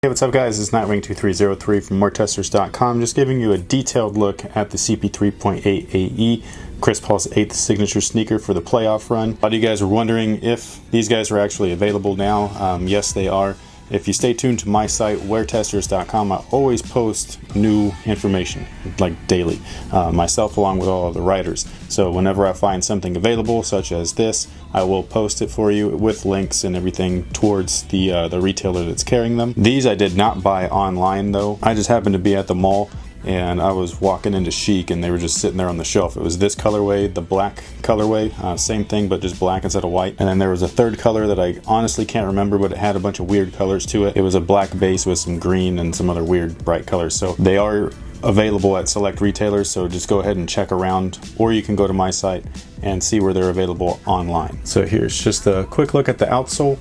Hey, what's up guys, it's Nightwing2303 from WearTesters.com, just giving you a detailed look at the CP3.8 AE Chris Paul's 8th signature sneaker for the playoff run. A lot of you guys were wondering if these guys are actually available now. Yes, they are. If you stay tuned to my site, WearTesters.com, I always post new information, like daily, myself along with all of the writers. So whenever I find something available, such as this, I will post it for you with links and everything towards the retailer that's carrying them. These I did not buy online though. I just happened to be at the mall and I was walking into Chic and they were just sitting there on the shelf. It was this colorway, the black colorway, same thing but just black instead of white. And then there was a third color that I honestly can't remember, but it had a bunch of weird colors to it. It was a black base with some green and some other weird bright colors. So they are available at select retailers, so just go ahead and check around, or you can go to my site and see where they're available online. So here's just a quick look at the outsole.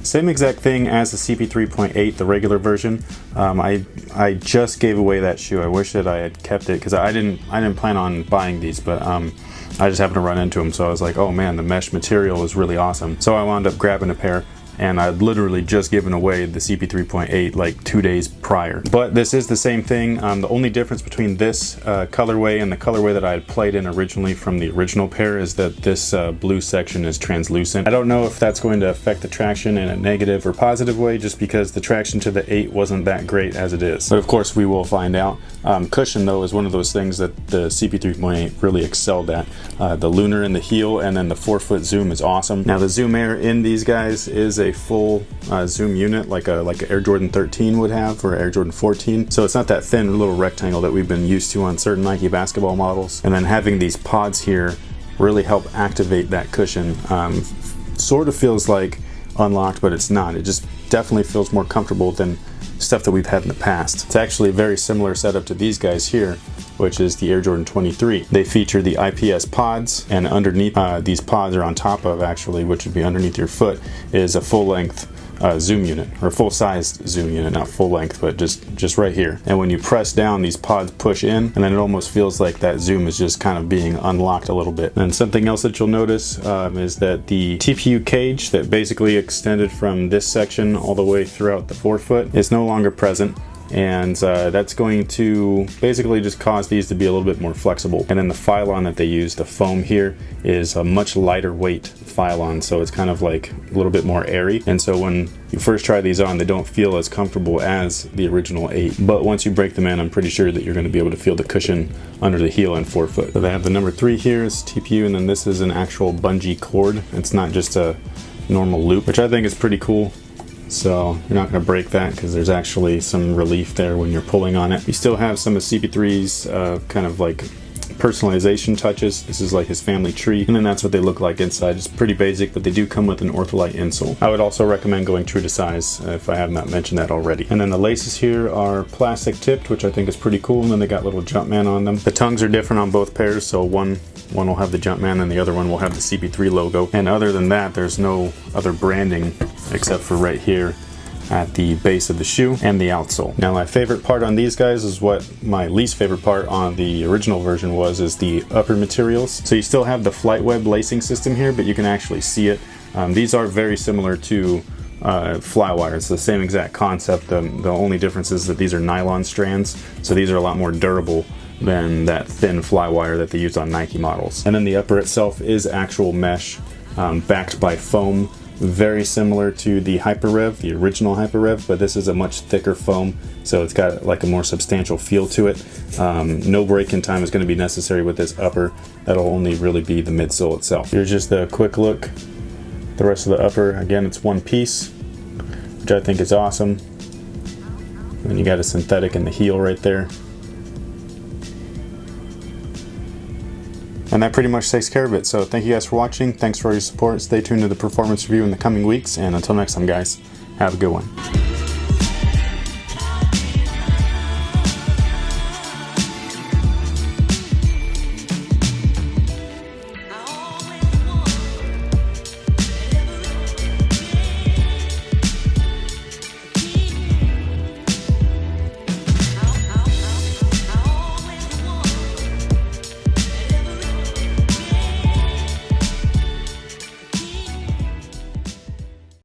Same exact thing as the CP3.8, the regular version. I just gave away that shoe. I wish that I had kept it because I didn't plan on buying these, but I just happened to run into them, so I was like, oh man, the mesh material is really awesome. So I wound up grabbing a pair, and I'd literally just given away the CP3.8 like 2 days prior. But this is the same thing. The only difference between this colorway and the colorway that I had played in originally from the original pair is that this blue section is translucent. I don't know if that's going to affect the traction in a negative or positive way, just because the traction to the 8 wasn't that great as it is. But of course we will find out. Cushion though is one of those things that the CP3.8 really excelled at. The lunar in the heel and then the 4-foot zoom is awesome. Now the zoom air in these guys is a full zoom unit like an Air Jordan 13 would have, or Air Jordan 14. So it's not that thin little rectangle that we've been used to on certain Nike basketball models. And then having these pods here really help activate that cushion. Sort of feels like unlocked, but it's not. It just definitely feels more comfortable than stuff that we've had in the past. It's actually a very similar setup to these guys here, which is the Air Jordan 23. They feature the IPS pods, and underneath these pods, or on top of actually, which would be underneath your foot, is a full-length zoom unit, or full-sized zoom unit, not full length, but just right here. And when you press down, these pods push in, and then it almost feels like that zoom is just kind of being unlocked a little bit. And something else that you'll notice is that the Tpu Cage that basically extended from this section all the way throughout the forefoot is no longer present. And that's going to basically just cause these to be a little bit more flexible. And then the Phylon that they use, the foam here, is a much lighter weight Phylon, so it's kind of like a little bit more airy. And so when you first try these on, they don't feel as comfortable as the original 8. But once you break them in, I'm pretty sure that you're going to be able to feel the cushion under the heel and forefoot. So they have the number 3 here is TPU, and then this is an actual bungee cord. It's not just a normal loop, which I think is pretty cool. So you're not going to break that because there's actually some relief there when you're pulling on it. You still have some of CP3's kind of like personalization touches. This is like his family tree, and then that's what they look like inside. It's pretty basic, but they do come with an ortholite insole. I would also recommend going true to size if I have not mentioned that already. And then the laces here are plastic tipped, which I think is pretty cool, and then they got little Jumpman on them. The tongues are different on both pairs, so one will have the Jumpman and the other one will have the CP3 logo. And other than that, there's no other branding except for right here at the base of the shoe and the outsole. Now my favorite part on these guys is what my least favorite part on the original version was, is the upper materials. So you still have the flight web lacing system here, but you can actually see it. These are very similar to Flywire. It's the same exact concept. The only difference is that these are nylon strands, so these are a lot more durable than that thin Flywire that they use on Nike models. And then the upper itself is actual mesh, backed by foam, very similar to the Hyperrev, the original Hyperrev, but this is a much thicker foam, so it's got like a more substantial feel to it. No break-in time is going to be necessary with this upper. That'll only really be the midsole itself. Here's just a quick look. The rest of the upper, again, it's one piece, which I think is awesome. And you got a synthetic in the heel right there. And that pretty much takes care of it. So thank you guys for watching. Thanks for all your support. Stay tuned to the performance review in the coming weeks. And until next time, guys, have a good one.